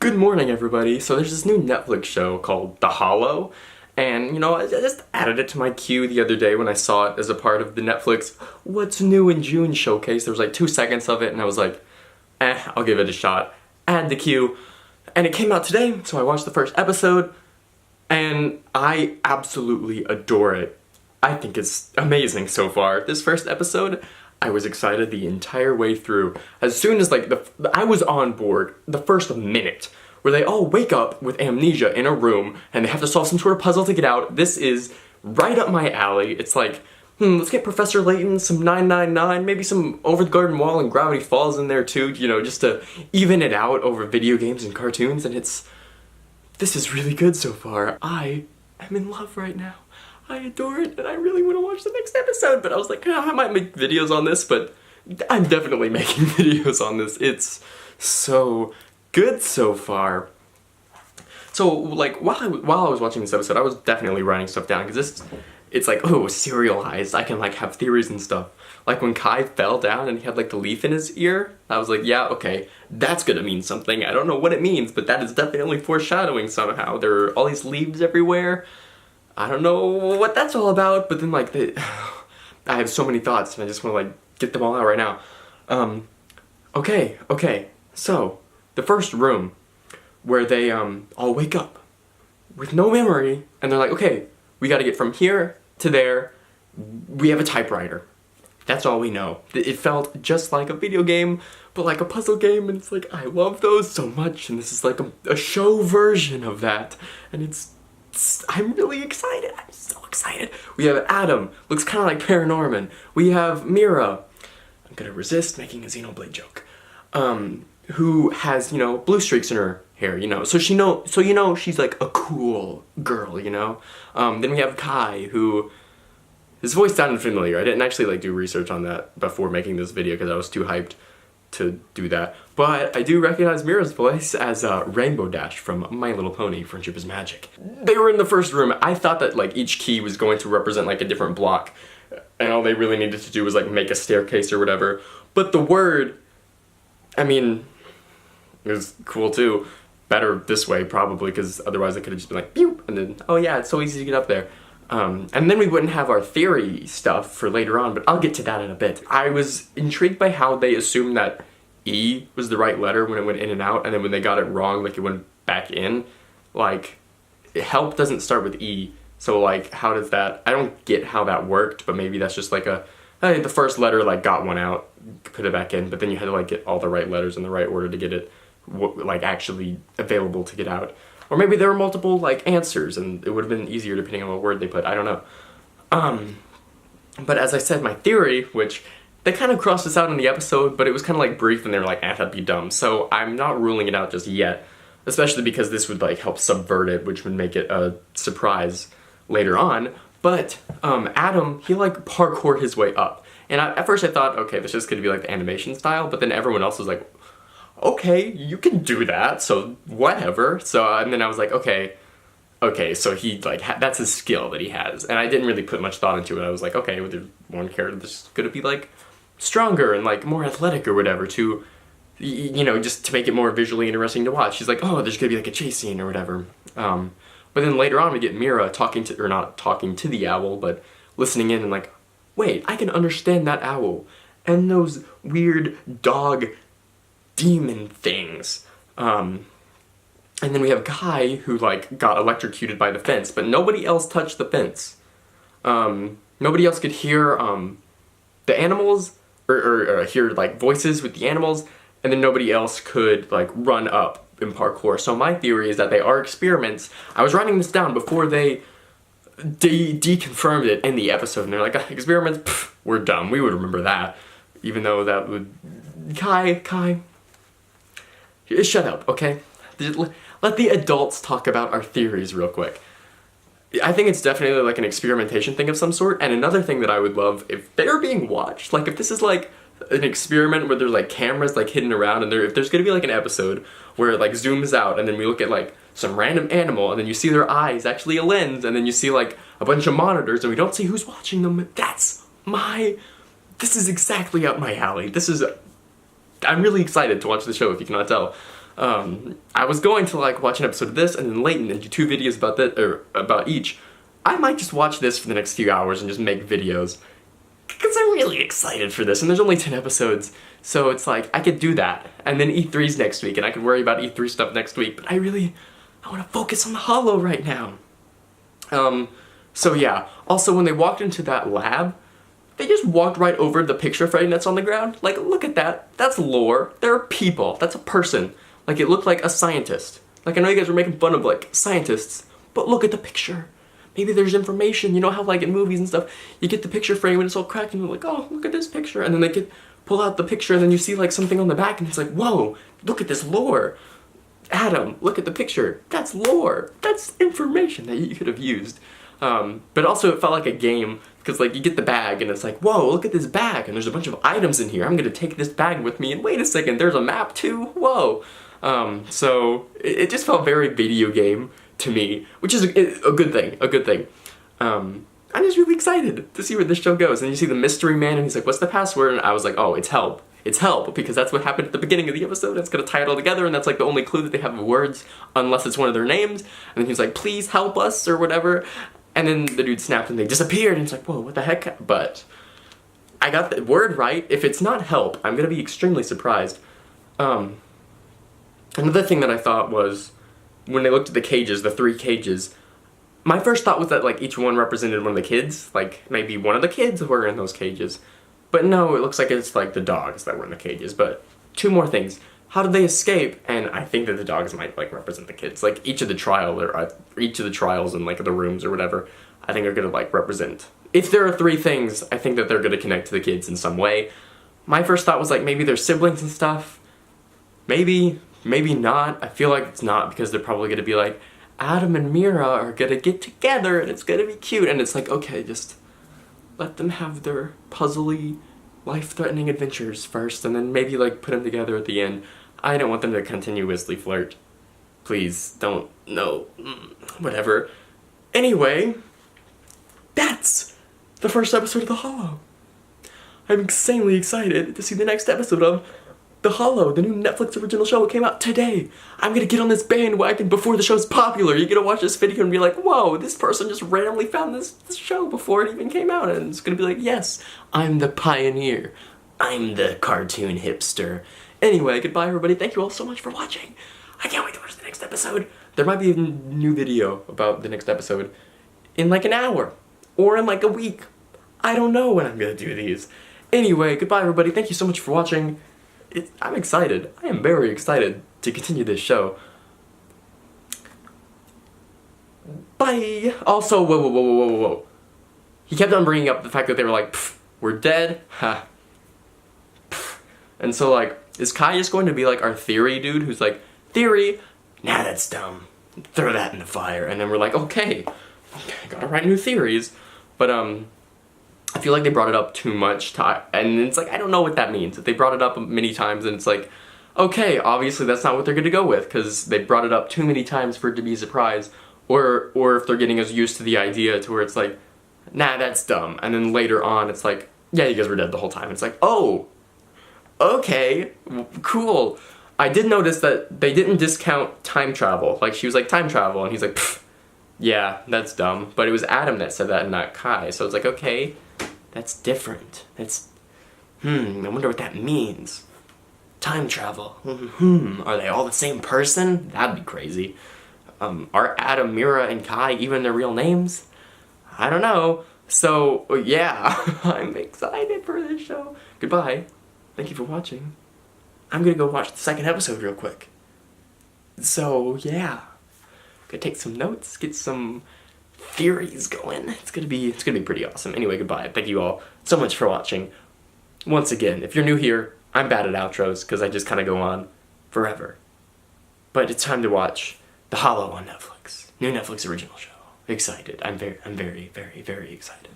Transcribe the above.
Good morning, everybody. So there's this new Netflix show called The Hollow, and I just added it to my queue the other day when I saw it as a part of the Netflix What's New in June showcase. There was like 2 seconds of it, and I was like, I'll give it a shot. Add the queue, and it came out today, so I watched the first episode, and I absolutely adore it. I think it's amazing so far. This first episode, I was excited the entire way through. As soon as I was on board the first minute where they all wake up with amnesia in a room and they have to solve some sort of puzzle to get out. This is right up my alley. It's like, let's get Professor Layton, some 999, maybe some Over the Garden Wall and Gravity Falls in there too, just to even it out over video games and cartoons, and this is really good so far. I am in love right now. I adore it, and I really want to watch the next episode, but I was like, I might make videos on this, but I'm definitely making videos on this. It's so good so far. So, while I was watching this episode, I was definitely writing stuff down, because it's like, oh, serialized. I can, have theories and stuff. Like, when Kai fell down and he had, the leaf in his ear, I was like, yeah, okay, that's gonna mean something. I don't know what it means, but that is definitely foreshadowing somehow. There are all these leaves everywhere. I don't know what that's all about, but then I have so many thoughts and I just want to get them all out right now. Okay, so the first room where they all wake up with no memory and they're like, okay, we gotta get from here to there, we have a typewriter. That's all we know. It felt just like a video game, but like a puzzle game, and it's I love those so much, and this is a show version of that, and I'm really excited. I'm so excited. We have Adam, looks kind of like Paranorman. We have Mira, I'm gonna resist making a Xenoblade joke, who has, blue streaks in her hair, so she's a cool girl, Then we have Kai, who, his voice sounded familiar. I didn't actually do research on that before making this video because I was too hyped to do that. But I do recognize Mira's voice as Rainbow Dash from My Little Pony, Friendship is Magic. They were in the first room. I thought that each key was going to represent a different block, and all they really needed to do was make a staircase or whatever. But the word, it was cool too. Better this way probably, because otherwise I could have just been pew, and then, oh yeah, it's so easy to get up there. And then we wouldn't have our theory stuff for later on, but I'll get to that in a bit. I was intrigued by how they assumed that E was the right letter when it went in and out, and then when they got it wrong, it went back in. Help doesn't start with E, so how does that, I don't get how that worked, but maybe that's just hey, the first letter got one out, put it back in, but then you had to get all the right letters in the right order to get it actually available to get out. Or maybe there were multiple, answers, and it would have been easier depending on what word they put. I don't know. But as I said, my theory, which they kind of crossed this out in the episode, but it was kind of brief, and they were that'd be dumb. So I'm not ruling it out just yet, especially because this would, help subvert it, which would make it a surprise later on. But Adam, he, parkoured his way up. And at first I thought, okay, this is going to be, the animation style, but then everyone else was okay, you can do that, so whatever. So, and then I was okay, so he, that's his skill that he has. And I didn't really put much thought into it. I was okay, well, there's one character that's gonna be, stronger and, more athletic or whatever to, just to make it more visually interesting to watch. She's oh, there's gonna be, a chase scene or whatever. But then later on we get Mira not talking to the owl, but listening in and wait, I can understand that owl. And those weird dog demon things. And then we have Kai, who got electrocuted by the fence, but nobody else touched the fence. Nobody else could hear the animals or hear voices with the animals, and then nobody else could run up in parkour. So my theory is that they are experiments. I was writing this down before they deconfirmed it in the episode, and they're experiments, pff, we're dumb, we would remember that, even though that would Kai, shut up, okay? Let the adults talk about our theories real quick. I think it's definitely an experimentation thing of some sort, and another thing that I would love if they're being watched, if this is an experiment where there's cameras hidden around, and if there's gonna be an episode where it zooms out and then we look at some random animal and then you see their eyes, actually a lens, and then you see a bunch of monitors and we don't see who's watching them. This is exactly up my alley. I'm really excited to watch the show, if you cannot tell. I was going to like watch an episode of this and then Layton and do 2 videos about that, or about each. I might just watch this for the next few hours and just make videos. Because I'm really excited for this, and there's only 10 episodes, so it's like, I could do that. And then E3's next week, and I could worry about E3 stuff next week, but I want to focus on the Hollow right now. So yeah. Also, when they walked into that lab, they just walked right over the picture frame that's on the ground. Like, look at that. That's lore. There are people. That's a person. Like, it looked like a scientist. Like, I know you guys were making fun of, like, scientists, but look at the picture. Maybe there's information. You know how, like, in movies and stuff, you get the picture frame and it's all cracked and you're like, oh, look at this picture. And then they could pull out the picture and then you see, like, something on the back and it's like, whoa, look at this lore. Adam, look at the picture. That's lore. That's information that you could have used. But also it felt like a game because, like, you get the bag and it's like, whoa, look at this bag and there's a bunch of items in here. I'm gonna take this bag with me and wait a second, there's a map too? Whoa. So it just felt very video game to me, which is a good thing, I'm just really excited to see where this show goes. And you see the mystery man and he's like, what's the password? And I was like, oh, it's help. It's help, because that's what happened at the beginning of the episode. It's gonna tie it all together, and that's like the only clue that they have of words, unless it's one of their names. And then he's like, please help us, or whatever. And then the dude snapped and they disappeared, and it's like, whoa, what the heck? But I got the word right. If it's not help, I'm gonna be extremely surprised. Another thing that I thought was, when they looked at the cages, the 3 cages, my first thought was that, like, each one represented one of the kids. Like, maybe one of the kids were in those cages. But no, it looks like it's, like, the dogs that were in the cages. But 2 more things. How did they escape? And I think that the dogs might, like, represent the kids. Like, each of the trials in, like, the rooms or whatever, I think are gonna, like, represent. If there are 3 things, I think that they're gonna connect to the kids in some way. My first thought was, like, maybe they're siblings and stuff. Maybe not. I feel like it's not, because they're probably gonna be like, Adam and Mira are gonna get together and it's gonna be cute. And it's like, okay, just let them have their puzzly, life-threatening adventures first, and then maybe, like, put them together at the end. I don't want them to continuously flirt. Please, don't, no, whatever. Anyway, that's the first episode of The Hollow. I'm insanely excited to see the next episode of The Hollow, the new Netflix original show. It came out today. I'm gonna get on this bandwagon before the show's popular. You're gonna watch this video and be like, whoa, this person just randomly found this show before it even came out. And it's gonna be like, yes, I'm the pioneer. I'm the cartoon hipster. Anyway, goodbye everybody. Thank you all so much for watching. I can't wait to watch the next episode. There might be a new video about the next episode in like an hour or in like a week. I don't know when I'm gonna do these. Anyway, goodbye everybody. Thank you so much for watching. I'm excited. I am very excited to continue this show. Bye! Also, whoa. He kept on bringing up the fact that they were like, we're dead? Ha. And so, like, is Kai just going to be like our theory dude who's like, theory? Nah, that's dumb. Throw that in the fire. And then we're like, okay, gotta write new theories. But, I feel like they brought it up too much, and it's like, I don't know what that means. They brought it up many times, and it's like, okay, obviously that's not what they're gonna go with, because they brought it up too many times for it to be a surprise, or if they're getting us used to the idea to where it's like, nah, that's dumb, and then later on it's like, yeah, you guys were dead the whole time. It's like, oh, okay, cool. I did notice that they didn't discount time travel. Like, she was like, time travel, and he's like, yeah, that's dumb. But it was Adam that said that and not Kai, so it's like, okay, that's different. That's, I wonder what that means. Time travel. Are they all the same person? That'd be crazy. Are Adam, Mira, and Kai even their real names? I don't know. So, yeah, I'm excited for this show. Goodbye. Thank you for watching. I'm gonna go watch the second episode real quick. So, yeah. Gonna take some notes, get some theories going. It's gonna be pretty awesome. Anyway, goodbye. Thank you all so much for watching. Once again, if you're new here, I'm bad at outros because I just kind of go on forever. But it's time to watch The Hollow on Netflix. New Netflix original show. Excited. I'm very, very, very excited.